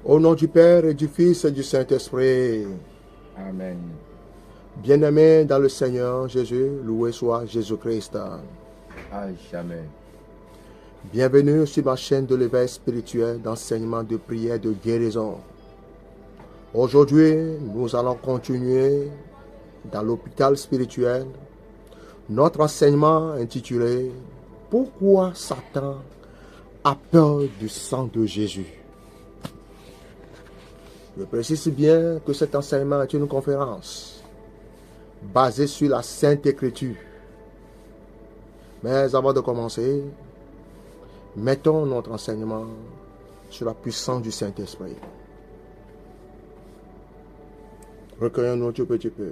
Au nom du Père et du Fils et du Saint-Esprit. Amen. Bien-aimés dans le Seigneur Jésus, loué soit Jésus-Christ. À jamais. Bienvenue sur ma chaîne de l'éveil spirituel d'enseignement de prière de guérison. Aujourd'hui, nous allons continuer dans l'hôpital spirituel notre enseignement intitulé « Pourquoi Satan a peur du sang de Jésus ?» Je précise bien que cet enseignement est une conférence basée sur la Sainte Écriture. Mais avant de commencer, mettons notre enseignement sur la puissance du Saint-Esprit. Recueillons-nous un petit peu.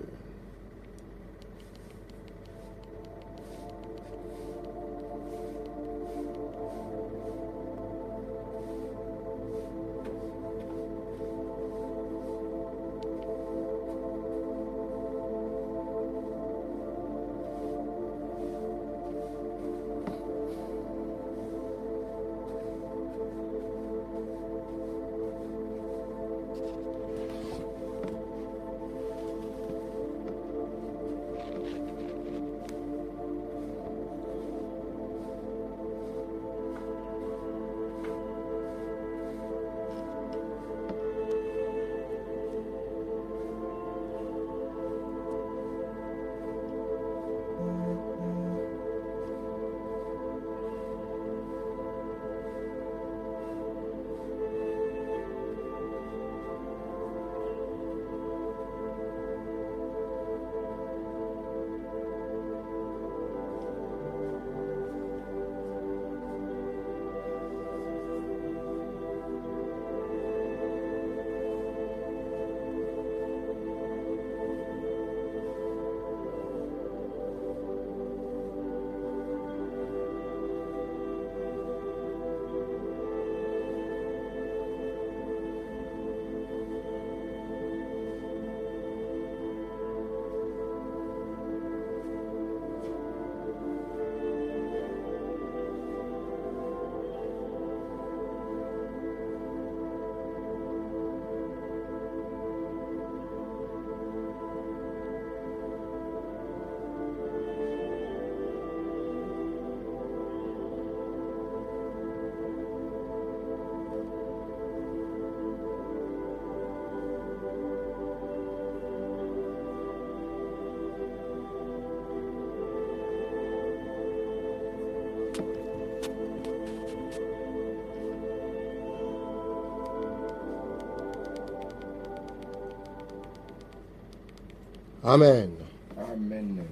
Amen. Amen.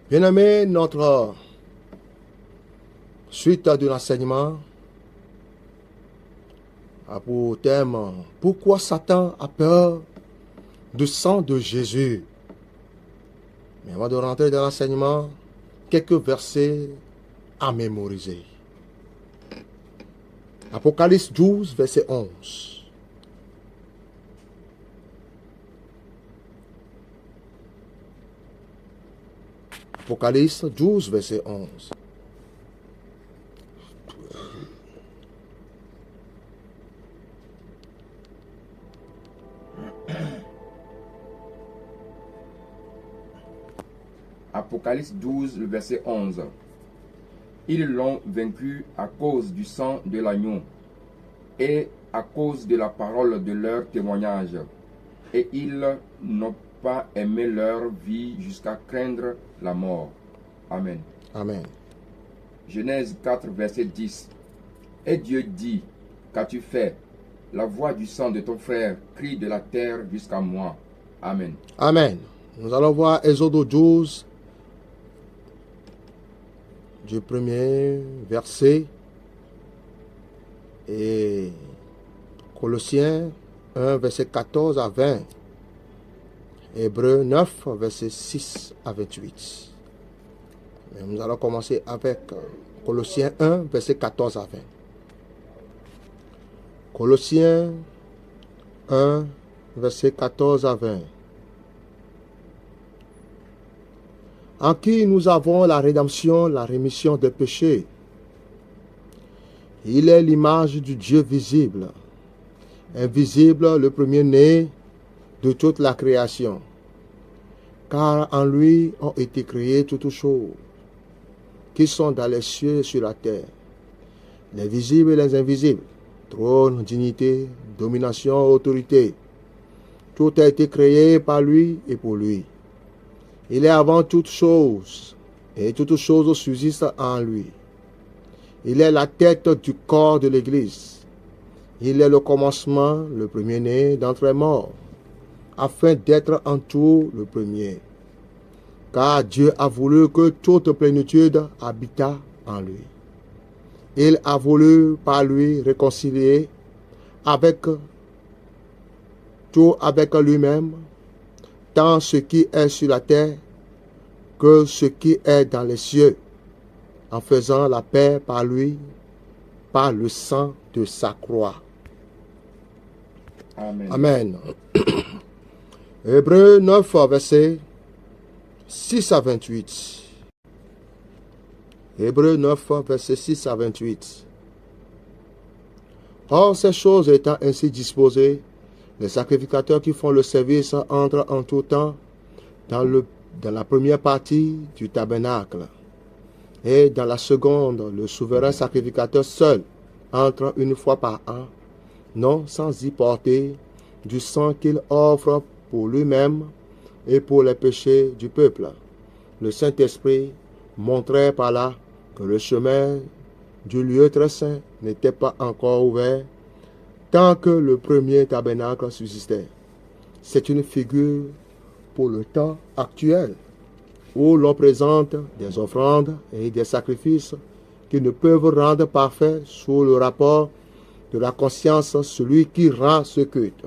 Bien-aimés, notre suite de l'enseignement a pour thème « Pourquoi Satan a peur du sang de Jésus ?» Mais avant de rentrer dans l'enseignement, quelques versets à mémoriser. Apocalypse 12, verset 11. Apocalypse 12, verset 11. Apocalypse 12, le verset 11. Ils l'ont vaincu à cause du sang de l'agneau et à cause de la parole de leur témoignage. Et ils n'ont pas aimé leur vie jusqu'à craindre la mort. Amen. Amen. Genèse 4, verset 10. Et Dieu dit, qu'as-tu fait? La voix du sang de ton frère crie de la terre jusqu'à moi. Amen. Amen. Nous allons voir Exode 12, du premier verset, et Colossiens 1, verset 14 à 20. Hébreux 9, verset 6 à 28. Mais nous allons commencer avec Colossiens 1, verset 14 à 20. Colossiens 1, verset 14 à 20. En qui nous avons la rédemption, la rémission des péchés, Il est l'image du Dieu visible, invisible, le premier-né de toute la création. Car en lui ont été créées toutes choses, qui sont dans les cieux et sur la terre, les visibles et les invisibles, trône, dignité, domination, autorité. Tout a été créé par lui et pour lui. Il est avant toutes choses, et toutes choses subsistent en lui. Il est la tête du corps de l'Église. Il est le commencement, le premier-né d'entre les morts, afin d'être en tout le premier. Car Dieu a voulu que toute plénitude habitât en lui. Il a voulu par lui réconcilier avec tout avec lui-même, tant ce qui est sur la terre que ce qui est dans les cieux, en faisant la paix par lui, par le sang de sa croix. Amen. Amen. Hébreux 9, versets 6 à 28. Hébreux 9, versets 6 à 28. Or, ces choses étant ainsi disposées, les sacrificateurs qui font le service entrent en tout temps dans la première partie du tabernacle. Et dans la seconde, le souverain sacrificateur seul entre une fois par an, non sans y porter du sang qu'il offre pour lui-même et pour les péchés du peuple. Le Saint-Esprit montrait par là que le chemin du lieu très saint n'était pas encore ouvert tant que le premier tabernacle subsistait. C'est une figure pour le temps actuel où l'on présente des offrandes et des sacrifices qui ne peuvent rendre parfait sous le rapport de la conscience celui qui rend ce culte,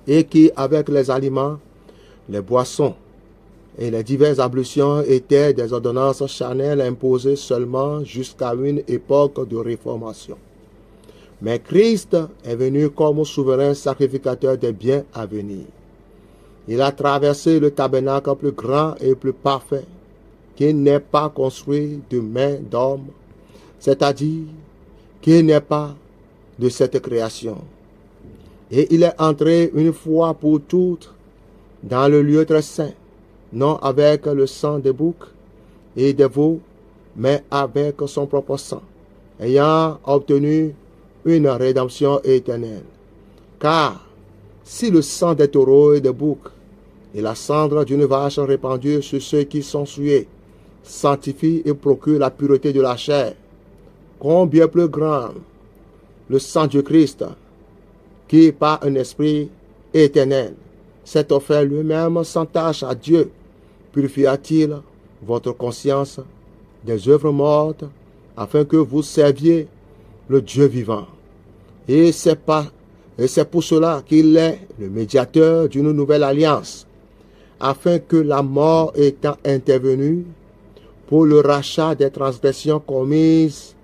et qui, avec les aliments, les boissons et les diverses ablutions étaient des ordonnances charnelles imposées seulement jusqu'à une époque de réformation. Mais Christ est venu comme souverain sacrificateur des biens à venir. Il a traversé le tabernacle plus grand et plus parfait, qui n'est pas construit de main d'homme, c'est-à-dire qui n'est pas de cette création. Et il est entré une fois pour toutes dans le lieu très saint, non avec le sang des boucs et des veaux, mais avec son propre sang, ayant obtenu une rédemption éternelle. Car si le sang des taureaux et des boucs et la cendre d'une vache répandue sur ceux qui sont souillés sanctifie et procure la pureté de la chair, combien plus grand le sang du Christ, qui par un esprit éternel s'est offert lui-même sans tâche à Dieu, purifiera-t-il votre conscience des œuvres mortes, afin que vous serviez le Dieu vivant. Et c'est pour cela qu'il est le médiateur d'une nouvelle alliance, afin que la mort étant intervenue pour le rachat des transgressions commises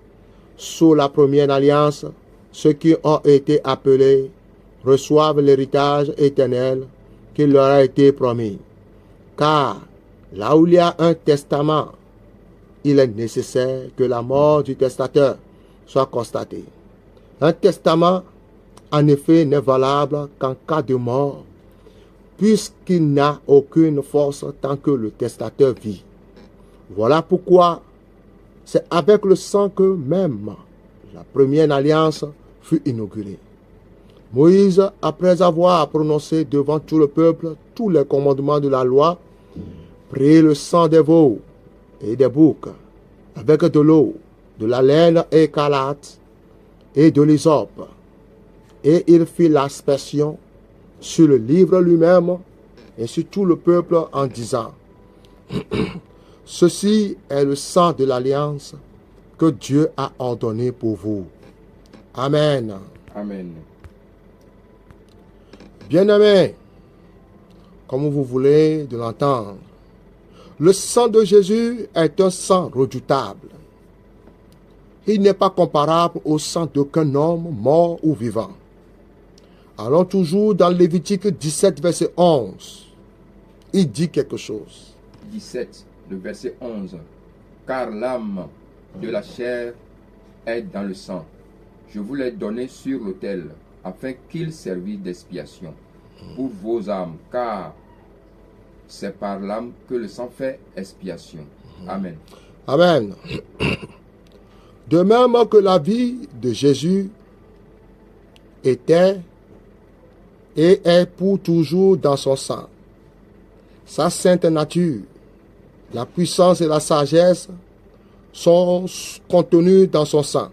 sous la première alliance, ceux qui ont été appelés reçoivent l'héritage éternel qui leur a été promis. Car là où il y a un testament, il est nécessaire que la mort du testateur soit constatée. Un testament, en effet, n'est valable qu'en cas de mort, puisqu'il n'a aucune force tant que le testateur vit. Voilà pourquoi c'est avec le sang que même la première alliance fut inaugurée. Moïse, après avoir prononcé devant tout le peuple tous les commandements de la loi, prit le sang des veaux et des boucs, avec de l'eau, de la laine écarlate et de l'hysope, et il fit l'aspersion sur le livre lui-même et sur tout le peuple en disant: ceci est le sang de l'alliance que Dieu a ordonné pour vous. Amen. Amen. Bien-aimés, comme vous voulez de l'entendre, le sang de Jésus est un sang redoutable. Il n'est pas comparable au sang d'aucun homme mort ou vivant. Allons toujours dans Lévitique 17, verset 11. Il dit quelque chose. 17, le verset 11. Car l'âme de la chair est dans le sang. Je vous l'ai donné sur l'autel, afin qu'il servît d'expiation pour vos âmes, car c'est par l'âme que le sang fait expiation. Amen. Amen. De même que la vie de Jésus était et est pour toujours dans son sang, sa sainte nature, la puissance et la sagesse sont contenues dans son sang.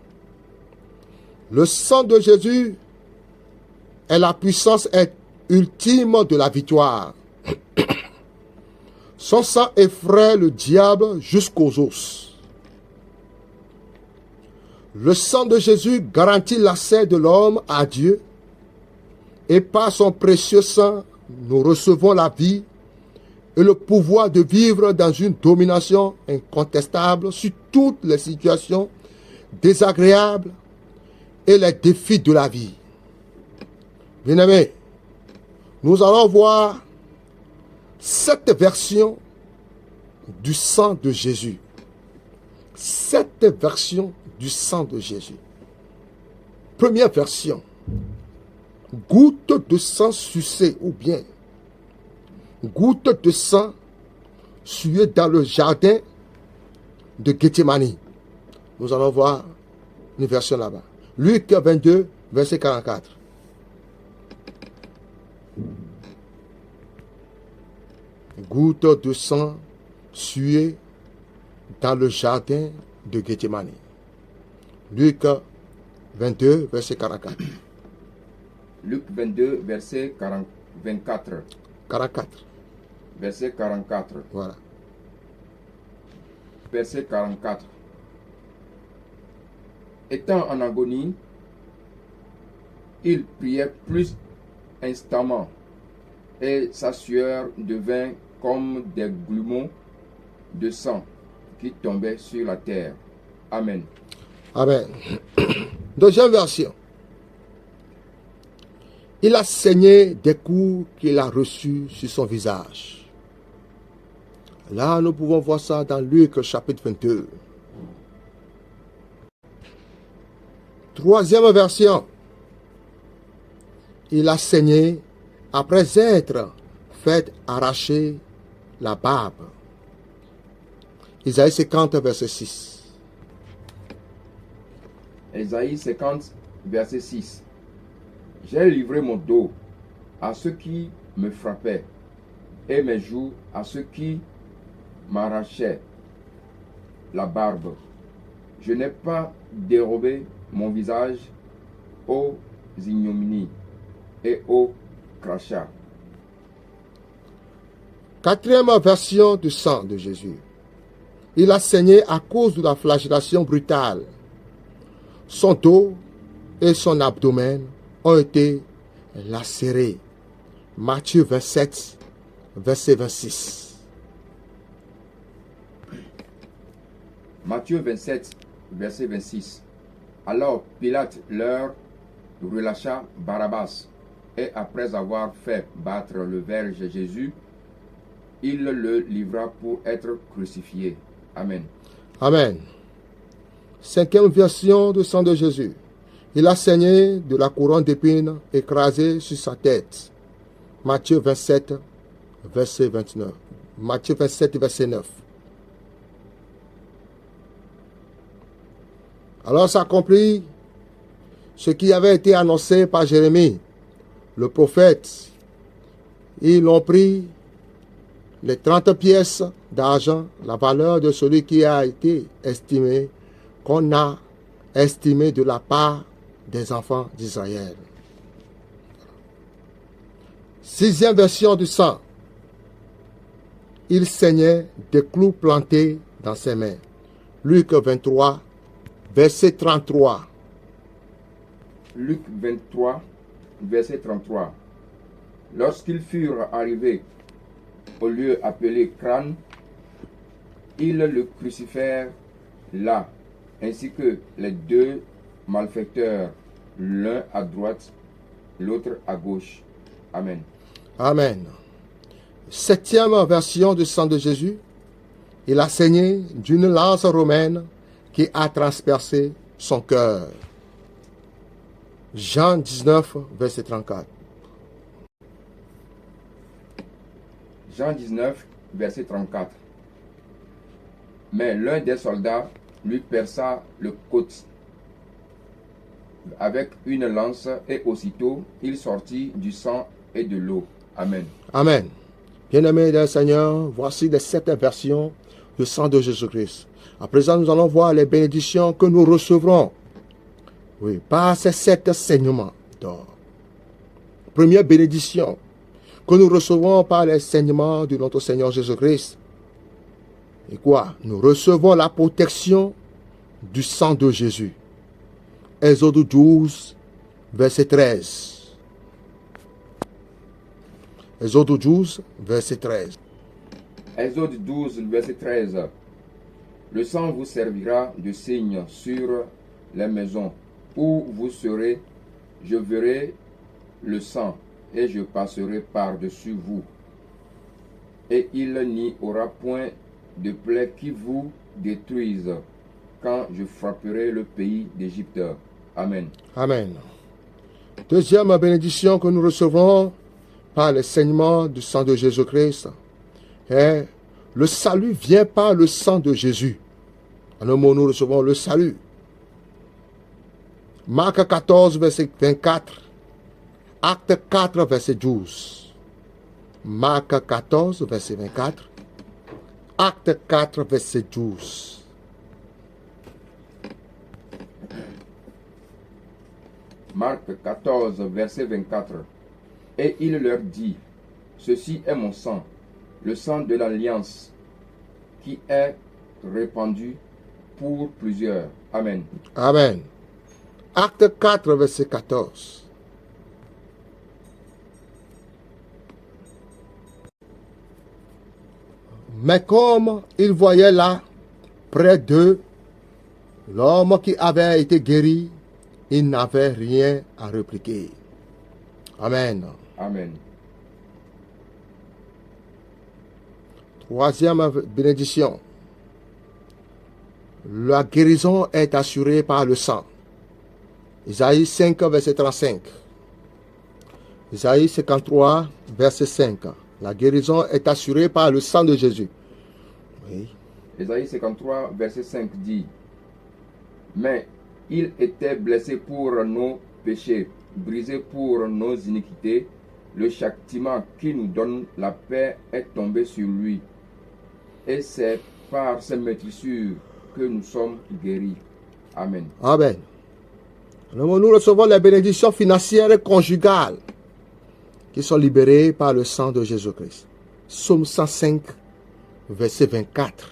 Le sang de Jésus est la puissance ultime de la victoire. Son sang effraie le diable jusqu'aux os. Le sang de Jésus garantit l'accès de l'homme à Dieu, et par son précieux sang, nous recevons la vie et le pouvoir de vivre dans une domination incontestable sur toutes les situations désagréables et les défis de la vie. Bien-aimés, nous allons voir cette version du sang de Jésus. Cette version du sang de Jésus. Première version. Goutte de sang sucée ou bien goutte de sang suée dans le jardin de Gethsémani. Nous allons voir une version là-bas. Luc 22, verset 44. Goutte de sang suée dans le jardin de Gethsémani. Luc 22, verset 44. Luc 22, verset 24. 44. Verset 44. Voilà. Verset 44. Étant en agonie, il priait plus instamment, et sa sueur devint comme des grumeaux de sang qui tombaient sur la terre. Amen. Amen. Deuxième version. Il a saigné des coups qu'il a reçus sur son visage. Là, nous pouvons voir ça dans Luc chapitre 22. Troisième version. Il a saigné après être fait arracher la barbe. Isaïe 50, verset 6. Isaïe 50, verset 6. J'ai livré mon dos à ceux qui me frappaient, et mes joues à ceux qui m'arrachaient la barbe. Je n'ai pas dérobé mon visage aux ignominies et aux crachats. Quatrième version du sang de Jésus. Il a saigné à cause de la flagellation brutale. Son dos et son abdomen ont été lacérés. Matthieu 27, verset 26. Matthieu 27, verset 26. Alors Pilate leur relâcha Barabbas, et après avoir fait battre le verge Jésus, il le livra pour être crucifié. Amen. Amen. Cinquième version du sang de Jésus. Il a saigné de la couronne d'épines écrasée sur sa tête. Matthieu 27, verset 29. Matthieu 27, verset 9. Alors s'accomplit ce qui avait été annoncé par Jérémie, le prophète. Ils ont pris les 30 pièces d'argent, la valeur de celui qui a été estimé, qu'on a estimé de la part des enfants d'Israël. Sixième version du sang. Il saignait des clous plantés dans ses mains. Luc 23, verset 33. Luc 23, verset 33. Lorsqu'ils furent arrivés au lieu appelé Crâne, ils le crucifièrent là, ainsi que les deux malfaiteurs, l'un à droite, l'autre à gauche. Amen. Amen. Septième version du sang de Jésus. Il a saigné d'une lance romaine qui a transpercé son cœur. Jean 19, verset 34. Jean 19, verset 34. Mais l'un des soldats lui perça le côte avec une lance et aussitôt il sortit du sang et de l'eau. Amen. Amen. Bien-aimés du Seigneur, voici les 7 versions du sang de Jésus-Christ. À présent, nous allons voir les bénédictions que nous recevrons. Oui, par ces 7 saignements d'or. Première bénédiction que nous recevons par les saignements de notre Seigneur Jésus-Christ. Et quoi? Nous recevons la protection du sang de Jésus. Exode 12, verset 13. Exode 12, verset 13. Exode 12, verset 13. Le sang vous servira de signe sur les maisons où vous serez. Je verrai le sang et je passerai par-dessus vous. Et il n'y aura point de plaie qui vous détruise quand je frapperai le pays d'Égypte. Amen. Amen. Deuxième bénédiction que nous recevrons par le saignement du sang de Jésus-Christ est le salut vient par le sang de Jésus. En un mot, nous recevons le salut. Marc 14, verset 24. Acte 4, verset 12. Marc 14, verset 24. Acte 4, verset 12. Marc 14, verset 24. Et il leur dit, ceci est mon sang, le sang de l'alliance, qui est répandu pour plusieurs. Amen. Amen. Acte 4, verset 14. Mais comme il voyait là, près d'eux, l'homme qui avait été guéri, il n'avait rien à répliquer. Amen. Amen. Troisième bénédiction. La guérison est assurée par le sang. Isaïe 5, verset 35. Isaïe 53, verset 5. La guérison est assurée par le sang de Jésus. Oui. Isaïe 53, verset 5 dit, mais il était blessé pour nos péchés, brisé pour nos iniquités. Le châtiment qui nous donne la paix est tombé sur lui. Et c'est par ses meurtrissures que nous sommes guéris. Amen. Amen. Nous recevons les bénédictions financières et conjugales qui sont libérées par le sang de Jésus-Christ. Psaume 105, verset 24.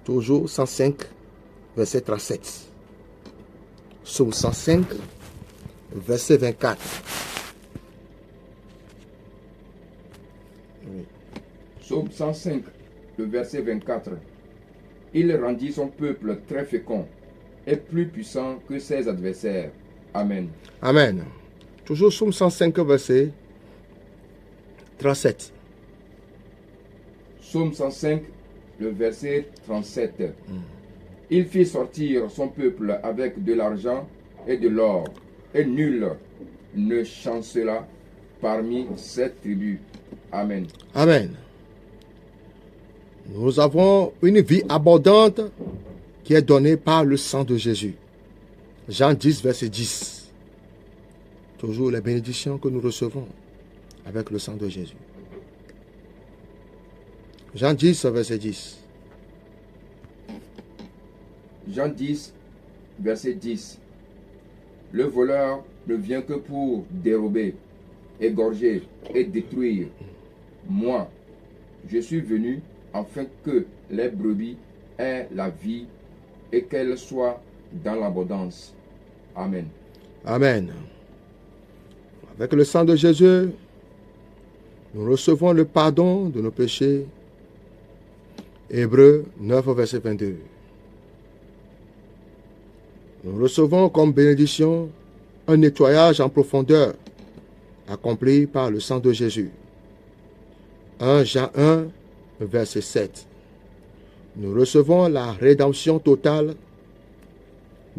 Toujours 105, verset 37. Psaume 105, verset 24. Oui. Psaume 105, le verset 24. Il rendit son peuple très fécond et plus puissant que ses adversaires. Amen. Amen. Toujours Psaume 105, verset 37. Psaume 105, le verset 37. Il fit sortir son peuple avec de l'argent et de l'or, et nul ne chancela parmi ses tribus. Amen. Amen. Nous avons une vie abondante qui est donnée par le sang de Jésus. Jean 10, verset 10. Toujours les bénédictions que nous recevons avec le sang de Jésus. Jean 10, verset 10. Jean 10, verset 10. Le voleur ne vient que pour dérober, égorger et détruire. Moi, je suis venu afin que les brebis aient la vie et qu'elles soient dans l'abondance. Amen. Amen. Avec le sang de Jésus, nous recevons le pardon de nos péchés. Hébreux 9, verset 22. Nous recevons comme bénédiction un nettoyage en profondeur accompli par le sang de Jésus. 1 Jean 1, verset 7. Nous recevons la rédemption totale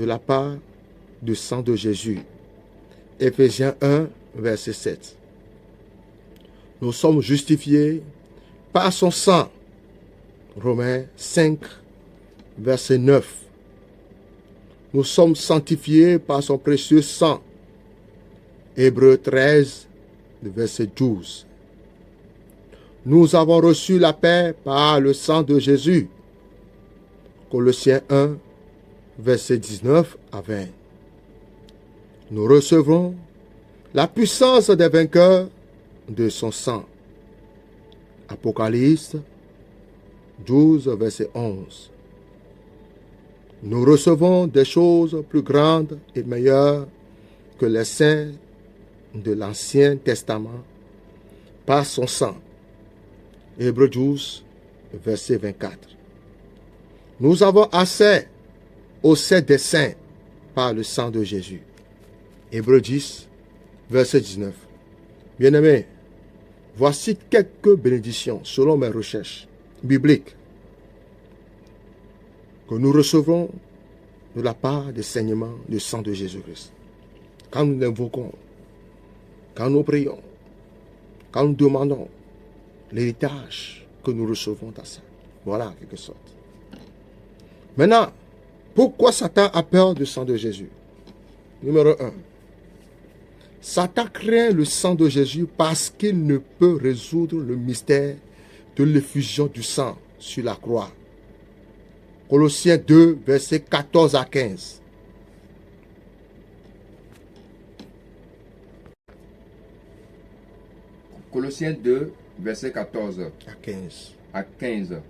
de la part du sang de Jésus. Éphésiens 1, verset 7. Nous sommes justifiés par son sang. Romains 5, verset 9. Nous sommes sanctifiés par son précieux sang. Hébreux 13, verset 12. Nous avons reçu la paix par le sang de Jésus. Colossiens 1, verset 19 à 20. Nous recevrons la puissance des vainqueurs de son sang. Apocalypse 12, verset 11. Nous recevons des choses plus grandes et meilleures que les saints de l'Ancien Testament par son sang. Hébreux 12, verset 24. Nous avons accès au sein des saints par le sang de Jésus. Hébreux 10, verset 19. Bien-aimés, voici quelques bénédictions selon mes recherches bibliques que nous recevrons de la part des saignements du sang de Jésus-Christ. Quand nous l'invoquons, quand nous prions, quand nous demandons l'héritage que nous recevons dans ça. Voilà, en quelque sorte. Maintenant, pourquoi Satan a peur du sang de Jésus? Numéro 1. Satan craint le sang de Jésus parce qu'il ne peut résoudre le mystère de l'effusion du sang sur la croix. Colossiens 2, versets 14 à 15. Colossiens 2, verset 14 à 15.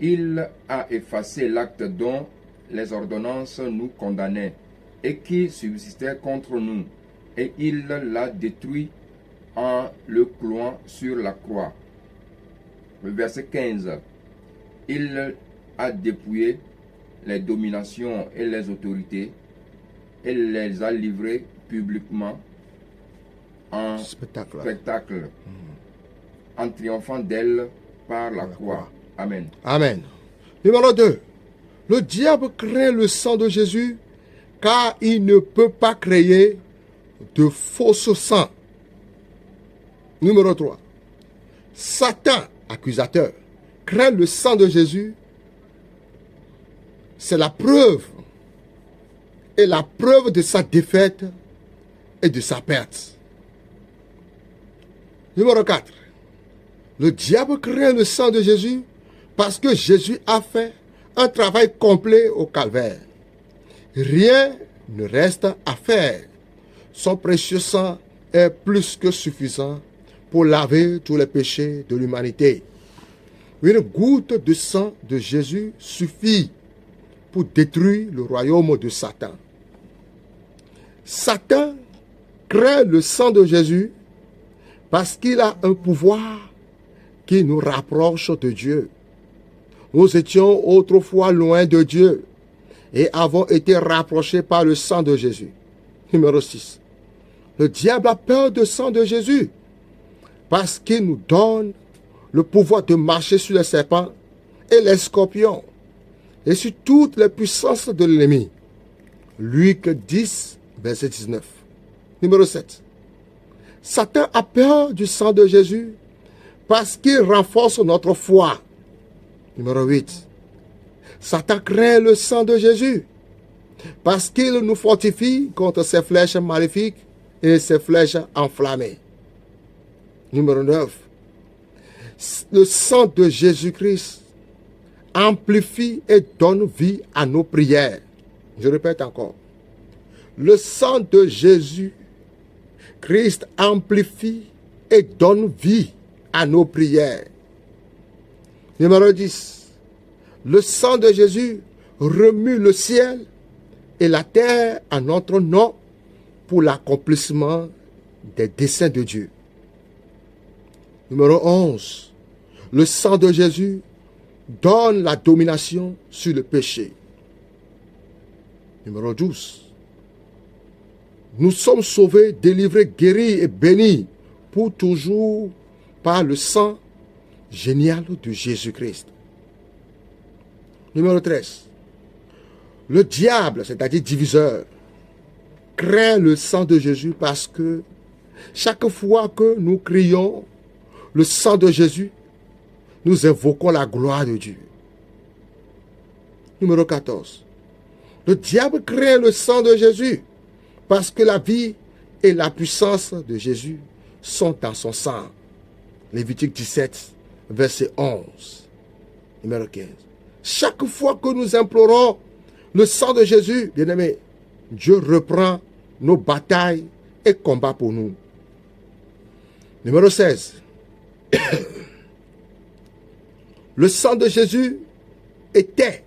Il a effacé l'acte dont les ordonnances nous condamnaient et qui subsistait contre nous, et il l'a détruit en le clouant sur la croix. Le verset 15. Il a dépouillé les dominations et les autorités et les a livrées publiquement en spectacle, en triomphant d'elle par la croix. Amen. Amen. Numéro 2. Le diable craint le sang de Jésus car il ne peut pas créer de faux sang. Numéro 3. Satan, accusateur, craint le sang de Jésus. C'est la preuve et la preuve de sa défaite et de sa perte. Numéro 4. Le diable craint le sang de Jésus parce que Jésus a fait un travail complet au calvaire. Rien ne reste à faire. Son précieux sang est plus que suffisant pour laver tous les péchés de l'humanité. Une goutte de sang de Jésus suffit pour détruire le royaume de Satan. Satan craint le sang de Jésus parce qu'il a un pouvoir qui nous rapproche de Dieu. Nous étions autrefois loin de Dieu et avons été rapprochés par le sang de Jésus. Numéro 6. Le diable a peur du sang de Jésus parce qu'il nous donne le pouvoir de marcher sur les serpents et les scorpions et sur toutes les puissances de l'ennemi. Luc 10, verset 19. Numéro 7. Satan a peur du sang de Jésus parce qu'il renforce notre foi. Numéro 8. Satan craint le sang de Jésus parce qu'il nous fortifie contre ses flèches maléfiques et ses flèches enflammées. Numéro 9. Le sang de Jésus-Christ amplifie et donne vie à nos prières. Je répète encore. Le sang de Jésus-Christ amplifie et donne vie à nos prières. Numéro 10. Le sang de Jésus remue le ciel et la terre en notre nom pour l'accomplissement des desseins de Dieu. Numéro 11. Le sang de Jésus donne la domination sur le péché. Numéro 12. Nous sommes sauvés, délivrés, guéris et bénis pour toujours par le sang génial de Jésus-Christ. Numéro 13. Le diable, c'est-à-dire diviseur, craint le sang de Jésus parce que chaque fois que nous crions le sang de Jésus, nous invoquons la gloire de Dieu. Numéro 14. Le diable craint le sang de Jésus parce que la vie et la puissance de Jésus sont dans son sang. Lévitique 17, verset 11. Numéro 15. Chaque fois que nous implorons le sang de Jésus, bien-aimé, Dieu reprend nos batailles et combat pour nous. Numéro 16. Le sang de Jésus était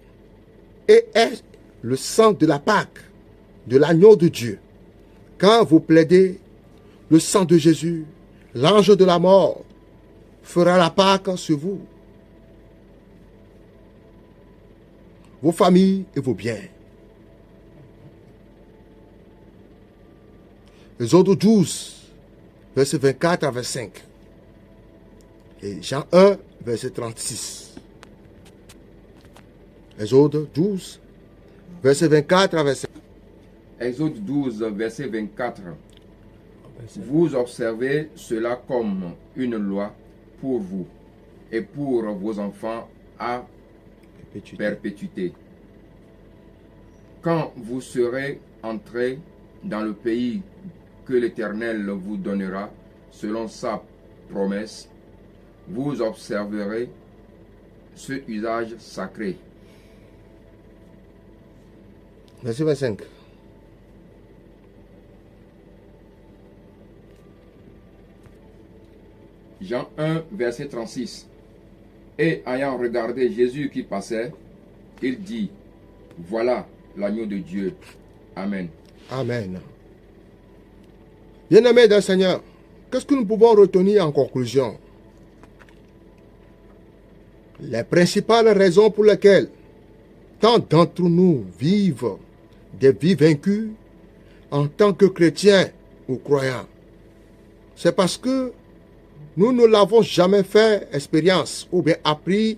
et est le sang de la Pâque, de l'agneau de Dieu. Quand vous plaidez le sang de Jésus, l'ange de la mort fera la Pâque sur vous, vos familles et vos biens. Exode 12, verset 24 à 25. Et Jean 1, verset 36. Exode 12, verset 24 à 25. Exode 12, verset 24. Vous observez cela comme une loi pour vous et pour vos enfants à perpétuité. Quand vous serez entrés dans le pays que l'Éternel vous donnera selon sa promesse, vous observerez ce usage sacré. Verset 25. Jean 1, verset 36. Et ayant regardé Jésus qui passait, il dit, voilà l'agneau de Dieu. Amen. Amen. Bien-aimés d'un Seigneur, qu'est-ce que nous pouvons retenir en conclusion? Les principales raisons pour lesquelles tant d'entre nous vivent des vies vaincues en tant que chrétiens ou croyants, c'est parce que nous ne l'avons jamais fait expérience ou bien appris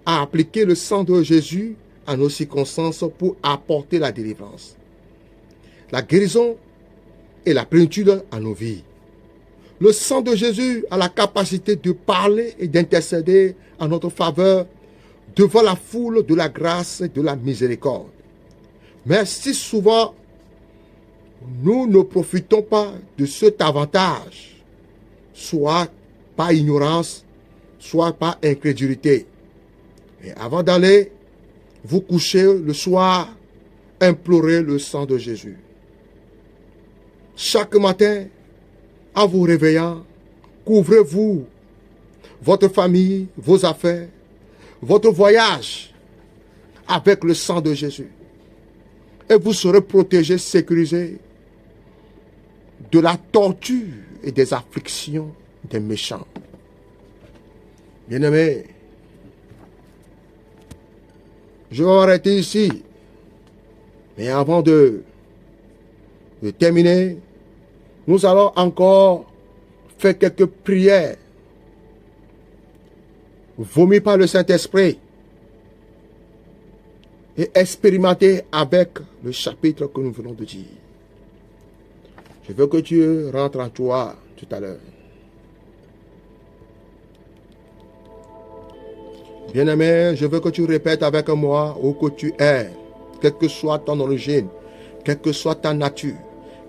à appliquer le sang de Jésus à nos circonstances pour apporter la délivrance, la guérison et la plénitude à nos vies. Le sang de Jésus a la capacité de parler et d'intercéder en notre faveur devant la foule de la grâce et de la miséricorde. Mais si souvent, nous ne profitons pas de cet avantage, soit par ignorance, soit par incrédulité. Et avant d'aller vous coucher le soir, implorez le sang de Jésus. Chaque matin, en vous réveillant, couvrez-vous, votre famille, vos affaires, votre voyage avec le sang de Jésus. Et vous serez protégé, sécurisé de la torture et des afflictions des méchants. Bien-aimés, je vais arrêter ici. Mais avant de terminer, nous allons encore faire quelques prières vomies par le Saint-Esprit et expérimenter avec le chapitre que nous venons de dire. Je veux que tu rentres en toi tout à l'heure. Bien-aimé, je veux que tu répètes avec moi où que tu es, quelle que soit ton origine, quelle que soit ta nature,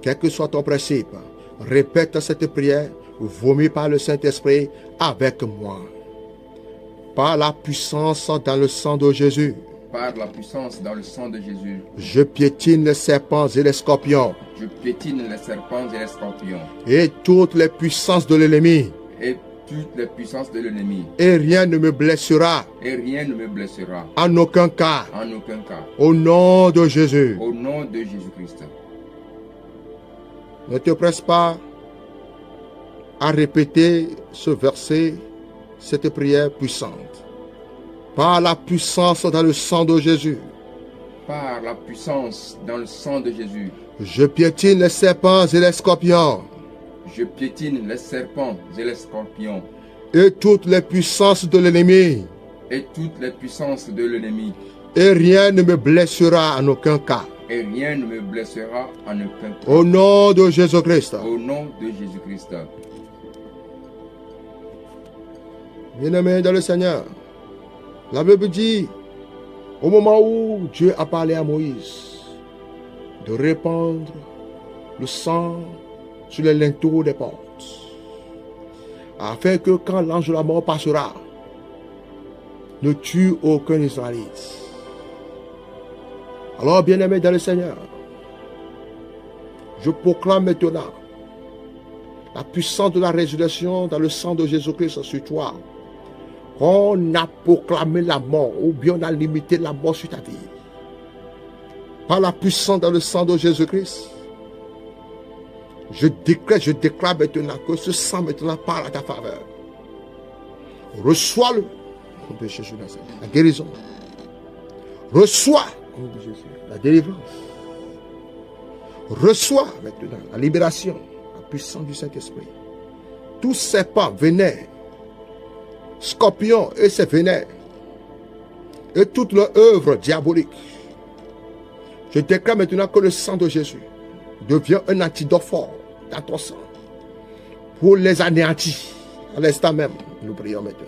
quel que soit ton principe. Répète cette prière, vomi par le Saint-Esprit avec moi. Par la puissance dans le sang de Jésus. Par la puissance dans le sang de Jésus. Je piétine les serpents et les scorpions. Je piétine les serpents et les scorpions. Et toutes les puissances de l'ennemi. Et toutes les puissances de l'ennemi. Et rien ne me blessera. Et rien ne me blessera. En aucun cas. En aucun cas. Au nom de Jésus. Au nom de Jésus-Christ. Ne te presse pas à répéter ce verset, cette prière puissante. Par la puissance dans le sang de Jésus. Par la puissance dans le sang de Jésus. Je piétine les serpents et les scorpions. Je piétine les serpents et les scorpions. Et toutes les puissances de l'ennemi. Et toutes les puissances de l'ennemi. Et rien ne me blessera en aucun cas. Et rien ne me blessera en aucun cas. Au nom de Jésus-Christ. Au nom de Jésus-Christ. Bien-aimé dans le Seigneur, la Bible dit, au moment où Dieu a parlé à Moïse de répandre le sang sur les linteaux des portes, afin que quand l'ange de la mort passera, ne tue aucun Israélite. Alors, bien-aimé dans le Seigneur, je proclame maintenant la puissance de la résurrection dans le sang de Jésus-Christ sur toi. On a proclamé la mort, ou bien on a limité la mort sur ta vie. Par la puissance dans le sang de Jésus-Christ, je déclare maintenant que ce sang maintenant parle à ta faveur. Reçois-le, au nom de Jésus, la guérison. Reçois, au nom de Jésus, la délivrance. Reçois maintenant la libération, la puissance du Saint-Esprit. Tous serpents, venin, scorpions et ses venins, et toute leur œuvre diabolique. Je déclare maintenant que le sang de Jésus devient un antidote fort dans ton sang pour les anéantir. À l'instant même, nous prions maintenant.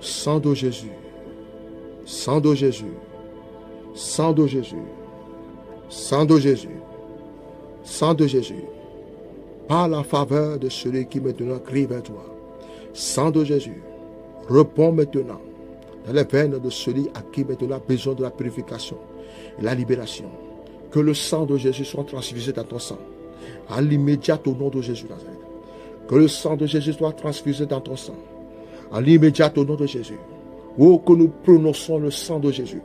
Sang de Jésus, sang de Jésus, sang de Jésus, sang de Jésus, sang de Jésus, par la faveur de celui qui maintenant crie vers toi. Sang de Jésus, réponds maintenant dans les veines de celui à qui maintenant a besoin de la purification et la libération. Que le sang de Jésus soit transfusé dans ton sang, à l'immédiat au nom de Jésus Nazareth. Que le sang de Jésus soit transfusé dans ton sang, à l'immédiat au nom de Jésus. Oh, que nous prononçons le sang de Jésus.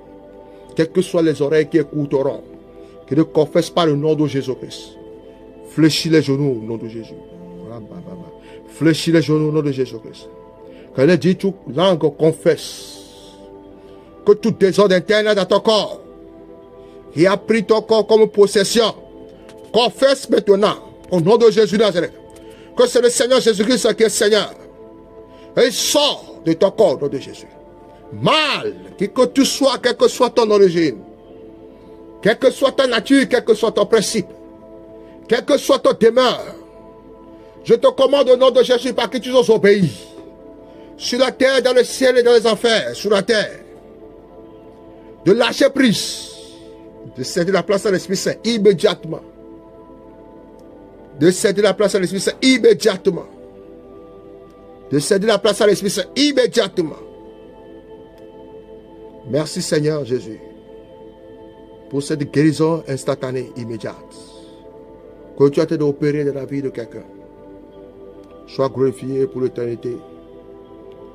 Quelles que soient les oreilles qui écouteront, qui ne confessent pas le nom de Jésus-Christ. Fléchis les genoux au nom de Jésus. Fléchis les genoux au nom de Jésus-Christ. Que les dix langues confessent que tout désordre interne dans ton corps, qui a pris ton corps comme possession, confesse maintenant au nom de Jésus Nazareth que c'est le Seigneur Jésus-Christ qui est Seigneur. Et sort de ton corps au nom de Jésus. Mal, qui que tu sois, quelle que soit ton origine, quelle que soit ta nature, quel que soit ton principe, quelle que soit ton demeure, je te commande au nom de Jésus par qui tu os obéi, sur la terre, dans le ciel et dans les enfers, sur la terre, de lâcher prise, de céder la place à l'Esprit Saint immédiatement, de céder la place à l'Esprit Saint immédiatement, de céder la place à l'Esprit Saint immédiatement. Merci Seigneur Jésus pour cette guérison instantanée, immédiate, que tu as été opéré dans la vie de quelqu'un. Sois glorifié pour l'éternité.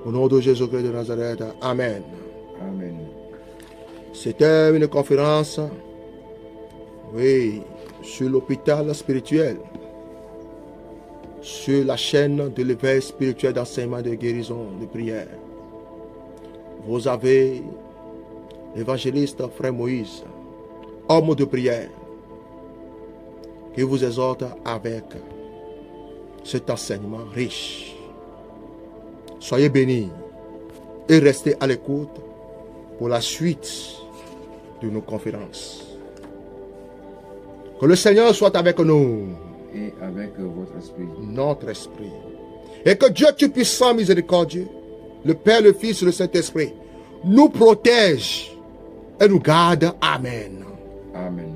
Au nom de Jésus-Christ de Nazareth. Amen. Amen. C'était une conférence, oui, sur l'hôpital spirituel, sur la chaîne de l'éveil spirituel d'enseignement, de guérison, de prière. Vous avez l'évangéliste Frère Moïse, homme de prière, qui vous exhorte avec cet enseignement riche. Soyez bénis et restez à l'écoute pour la suite de nos conférences. Que le Seigneur soit avec nous. Et avec votre esprit. Notre esprit. Et que Dieu Tout-Puissant, miséricordieux, le Père, le Fils et le Saint-Esprit, nous protège et nous garde. Amen. Amen.